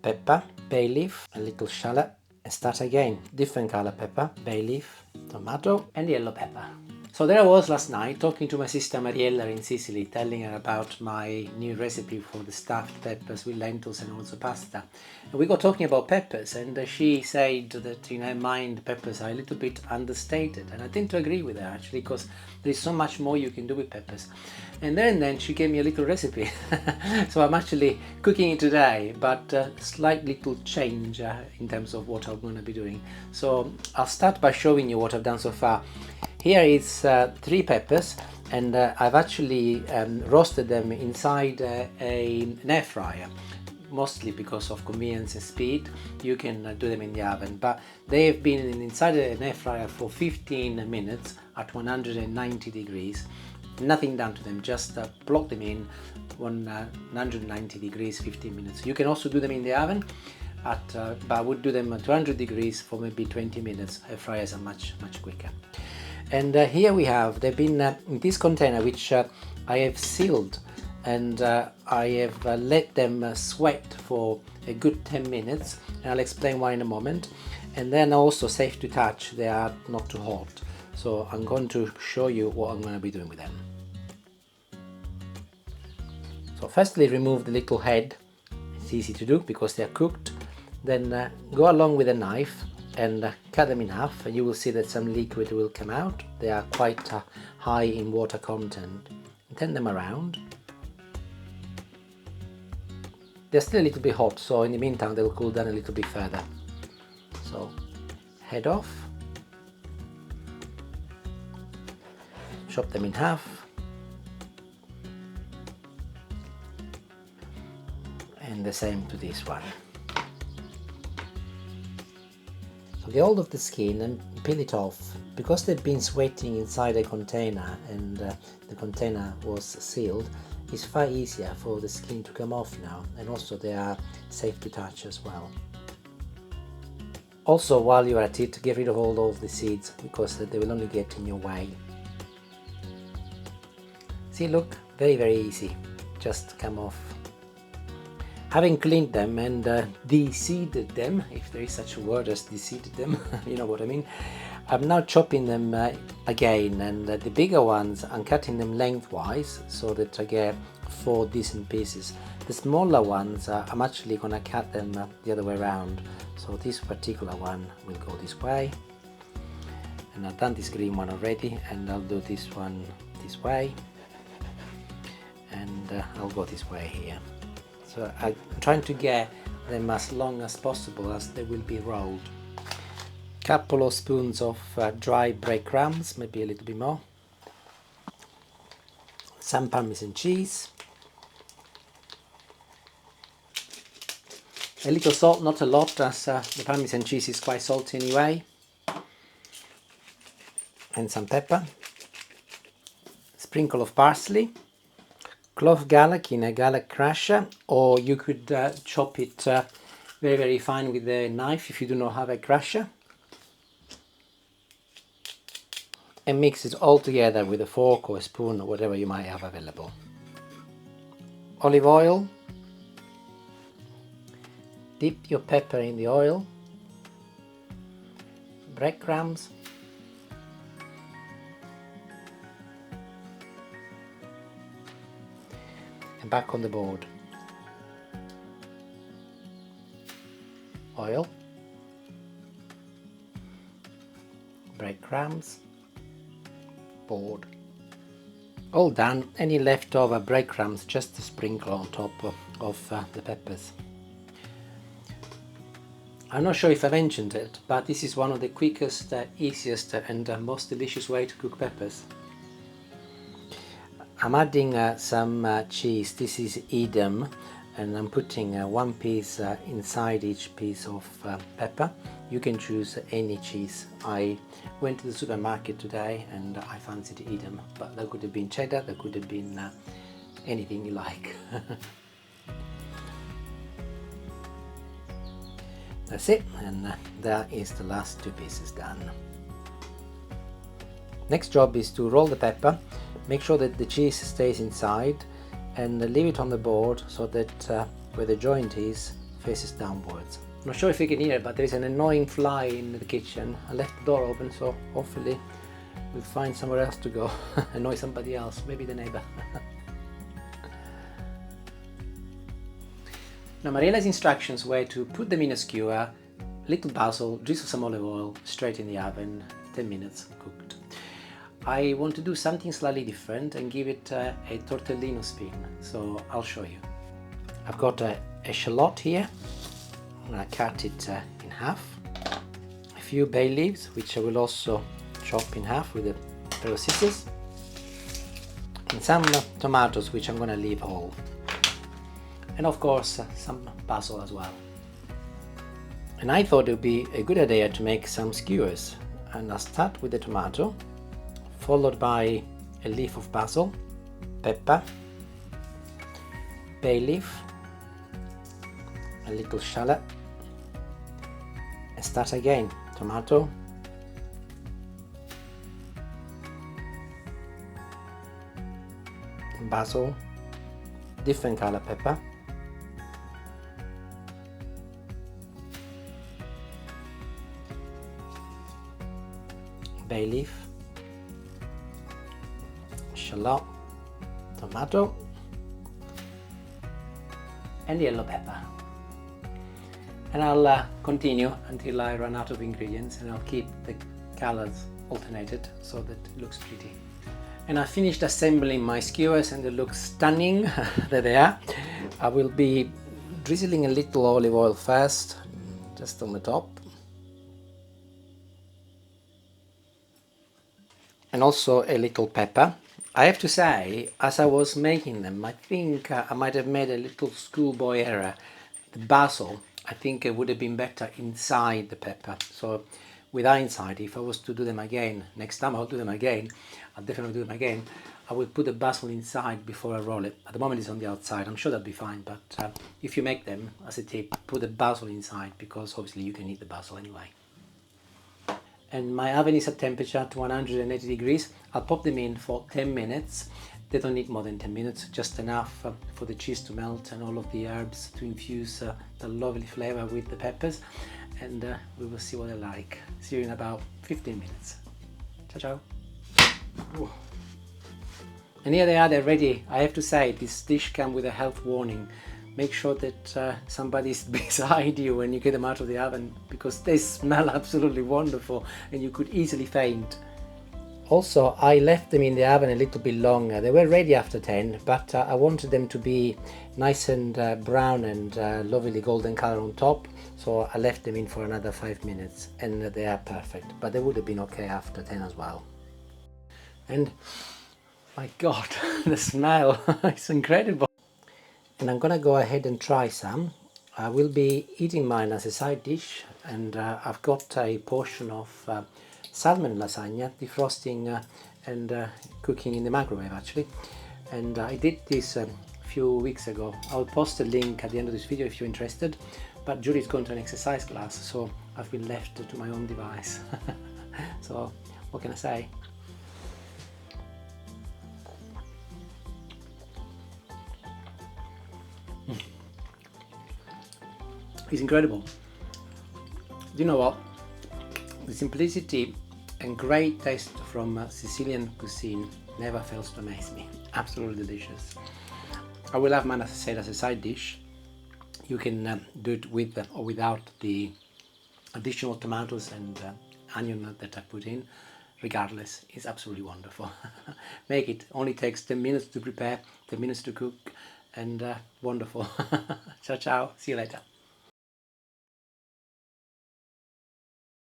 pepper, bay leaf, a little shallot, and start again. Different color pepper, bay leaf, tomato, and yellow pepper. So there I was last night talking to my sister Mariella in Sicily, telling her about my new recipe for the stuffed peppers with lentils and also pasta. And we got talking about peppers, and she said that in her mind peppers are a little bit understated, and I tend to agree with her actually, because there is so much more you can do with peppers. And then she gave me a little recipe, so I'm actually cooking it today, but a slight little change in terms of what I'm going to be doing. So I'll start by showing you what I've done so far. Here is 3 peppers, and I've actually roasted them inside an air fryer, mostly because of convenience and speed. You can do them in the oven, but they have been inside an air fryer for 15 minutes at 190 degrees. Nothing done to them, just plug them in 190 degrees, 15 minutes. You can also do them in the oven, but I would do them at 200 degrees for maybe 20 minutes. Air fryers are much quicker. And here we have, they've been in this container which I have sealed, and I have let them sweat for a good 10 minutes, and I'll explain why in a moment. And then also safe to touch, they are not too hot. So I'm going to show you what I'm going to be doing with them. So firstly, remove the little head. It's easy to do because they are cooked. Then go along with a knife and cut them in half, and you will see that some liquid will come out. They are quite high in water content. Turn them around. They're still a little bit hot, so in the meantime they'll cool down a little bit further. So head off, chop them in half, and the same to this one. So get hold of the skin and peel it off. Because they've been sweating inside a container and the container was sealed, it's far easier for the skin to come off now, and also they are safe to touch as well. Also, while you're at it, get rid of all of the seeds because they will only get in your way. See, look, very easy, just come off. Having cleaned them and de-seeded them, if there is such a word as de-seeded them, you know what I mean, I'm now chopping them again, and the bigger ones I'm cutting them lengthwise so that I get 4 decent pieces. The smaller ones I'm actually going to cut them the other way around. So this particular one will go this way, and I've done this green one already, and I'll do this one this way, and I'll go this way here. So I'm trying to get them as long as possible as they will be rolled. Couple of spoons of dry breadcrumbs, maybe a little bit more. Some Parmesan cheese. A little salt, not a lot, as the Parmesan cheese is quite salty anyway. And some pepper. Sprinkle of parsley. Clove garlic in a garlic crusher, or you could chop it very fine with a knife if you do not have a crusher. And mix it all together with a fork or a spoon or whatever you might have available. Olive oil. Dip your pepper in the oil. Breadcrumbs. And back on the board. Oil. Breadcrumbs. Board. All done. Any leftover breadcrumbs just to sprinkle on top of the peppers. I'm not sure if I mentioned it, but this is one of the quickest, easiest and most delicious way to cook peppers. I'm adding some cheese. This is Edam, and I'm putting 1 piece inside each piece of pepper. You can choose any cheese. I went to the supermarket today and I fancied Edam, but there could have been cheddar, there could have been anything you like. That's it, and that is the last 2 pieces done. Next job is to roll the pepper, make sure that the cheese stays inside, and leave it on the board so that where the joint is faces downwards. I'm not sure if you can hear it, but there is an annoying fly in the kitchen. I left the door open, so hopefully we'll find somewhere else to go. Annoy somebody else, maybe the neighbor. Now Mariella's instructions were to put them in a skewer, little basil, drizzle some olive oil, straight in the oven, 10 minutes cooked. I want to do something slightly different and give it a tortellino spin, so I'll show you. I've got a shallot here. I'm going to cut it in half. A few bay leaves, which I will also chop in half with a pair of scissors. And some tomatoes, which I'm going to leave whole. And of course, some basil as well. And I thought it would be a good idea to make some skewers. And I'll start with the tomato, followed by a leaf of basil, pepper, bay leaf, a little shallot, and start again. Tomato, basil, different color pepper, bay leaf, shallot, tomato, and yellow pepper. And I'll continue until I run out of ingredients, and I'll keep the colors alternated so that it looks pretty. And I finished assembling my skewers and they look stunning. There they are. I will be drizzling a little olive oil first, just on the top. And also a little pepper. I have to say, as I was making them, I think I might have made a little schoolboy error. The basil, I think it would have been better inside the pepper. So with hindsight, if I was to do them again, next time I'll do them again, I'll definitely do them again, I will put the basil inside before I roll it. At the moment it's on the outside, I'm sure that'll be fine, but if you make them, as a tip, put the basil inside, because obviously you can eat the basil anyway. And my oven is at temperature to 180 degrees. I'll pop them in for 10 minutes. They don't need more than 10 minutes, just enough for the cheese to melt and all of the herbs to infuse the lovely flavor with the peppers. And we will see what they're like. See you in about 15 minutes. Ciao, ciao. Ooh. And here they are, they're ready. I have to say, this dish comes with a health warning. Make sure that somebody's beside you when you get them out of the oven, because they smell absolutely wonderful and you could easily faint. Also, I left them in the oven a little bit longer. They were ready after 10, but I wanted them to be nice and brown and lovely golden color on top. So I left them in for another 5 minutes and they are perfect, but they would have been okay after 10 as well. And my God, the smell, it's incredible. And I'm gonna go ahead and try some. I will be eating mine as a side dish, and I've got a portion of salmon lasagna, defrosting and cooking in the microwave actually. And I did this a few weeks ago. I'll post a link at the end of this video if you're interested. But Julie's going to an exercise class, so I've been left to my own device. So what can I say? It's incredible. Do you know what? The simplicity and great taste from Sicilian cuisine never fails to amaze me. Absolutely delicious. I will have mine, as I said, as a side dish. You can do it with or without the additional tomatoes and onion that I put in. Regardless, it's absolutely wonderful. Make it. Only takes 10 minutes to prepare, 10 minutes to cook, and wonderful. Ciao, ciao. See you later.